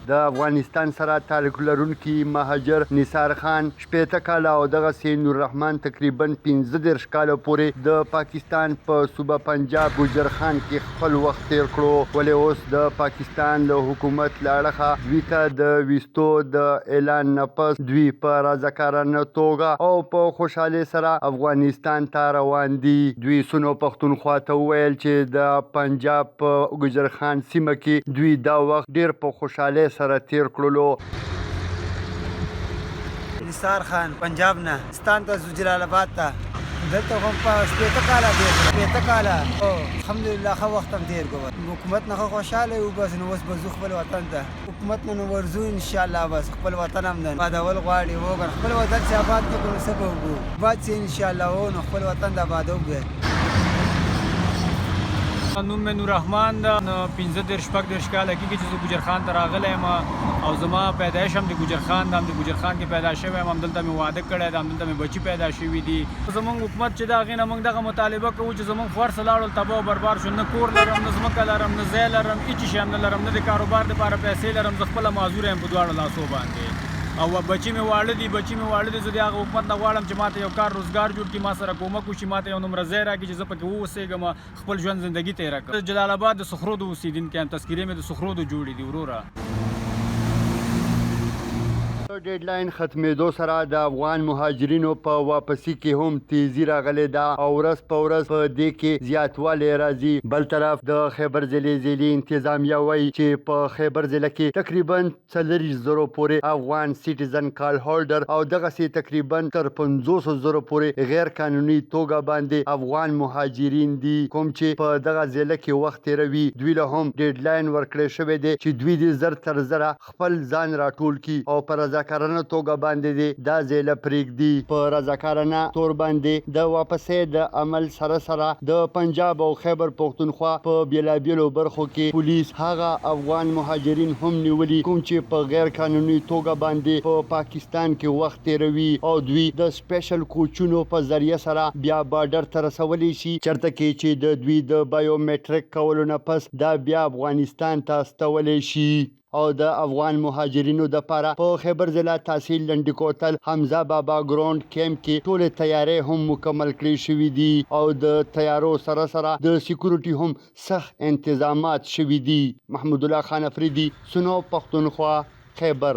د افغانستان سره تعلق لرونکي مهاجر نثار خان 80 کاله او دغسې نور الرحمن تقریبا 15 کاله پورې د پاکستان په صوبه پنجاب ګوجر خان کې خپل وخت تیر کړو، ولې اوس د پاکستان له حکومت له اړخه دوی ته د ویستو د اعلان نه پس دوی په رضاکارانه توګه او په خوشحالۍ سره افغانستان ته روان دي. دوی سنو پښتونخوا ته وویل چې د پنجاب په ګوجر خان سیمه کې دوی دا وخت ډیر په خوشحالۍ سره تیر کړلو. نثار خان پنجاب نه ستان ته جلال آباد ته دلته هم په 80 کاله تیر 80 کاله الحمدلله ښه وخت هم تیر کړو. حکومت نه خوشحاله یو، بس نو اوس به ځو خپل وطن ته. حکومت نه ورځو انشاءالله، بس خپل وطن هم نه آبادول غواړي. وګر خپل وطن چې آباد کړو نو څه به وکړو، بعد چې انشاءالله نو خپل وطن د آبادو به. نوم مې نور رحمان ده. 15-16 کاله کېږي چې زه ګوجر خان ته راغلی یم او زما پیدایش هم د ګوجر خان ده. هم د ګوجر خان کې پیدا شوی یم، همدلته مې واده کړی ده، همدلته مې بچي پیدا شوي دي. زموږ حکومت چې د هغې نه موږ دغه مطالبه کوو چې زموږ خور څه لاړل تباه او برباد شو. نه کور لرم، نه ځمکه لرم، نه ځای لرم، هېڅ شی هم نه لرم، نه د کاروبار دپاره پیسې لرم. زه خپله معذوره یم په دواړو لاسو باندې او بچي مې واړه دي. زه د هغه حکومت نه غواړم چې ماته یو کار روزګار جوړ کړي، ما سره کومک وشي، ماته یو نومره ځای راکړي چې زه پکې واوسېږم، خپل ژوند زندګي تېره کړم. جلال آباد د سخرودو اوسېدونکی یم، تذکیرې مې د سخرودو جوړې دي وروره. ډیډلاین ختمېدو سره د افغان مهاجرینو په واپسي کې هم تیزی راغلی ده او ورځ په ورځ په دې کې زیاتوالی راځي. بل طرف د خیبر ضلع انتظامیه وایي چې په خیبر ضلع کې تقریبا 40,000 پورې افغان سیټیزن کال هولډر او دغسې تقریبا تر 50,000 پورې غیر قانوني توګه باندې افغان مهاجرین دي، کوم چې په دغه ضلع کې وخت تیروي. دوی له هم ډیډلاین ورکړی شوی دی چې دوی دې زر تر زره خپل ځان راټول کړي او په رضاکارانه توګه باندې دی دا ځای له پرېږدي. په رضاکارانه تور باندې د واپسۍ د عمل سره سره د پنجاب او خیبر پښتونخوا په بېلابېلو برخو کې پولیس هغه افغان مهاجرین هم نیولي کوم چې په غیر قانوني توګه باندې په پاکستان کې وخت تیروي او دوی د سپیشل کوچونو په ذریعه سره بیا بارډر ته رسولی شي، چېرته کې چې د دوی د بایومیټریک کولو نه پس دا بیا افغانستان ته استولی شي. او د افغان مهاجرینو دپاره په خیبر ضلع تحصیل لنډي کوتل حمزه بابا ګراونډ کیمپ کې ټولې تیارۍ هم مکمل کړې شوي دي او د تیارو سره سره د سیکورټي هم سخت انتظامات شوي دي. محمود الله خان افریدي، سنو پښتونخوا، خیبر.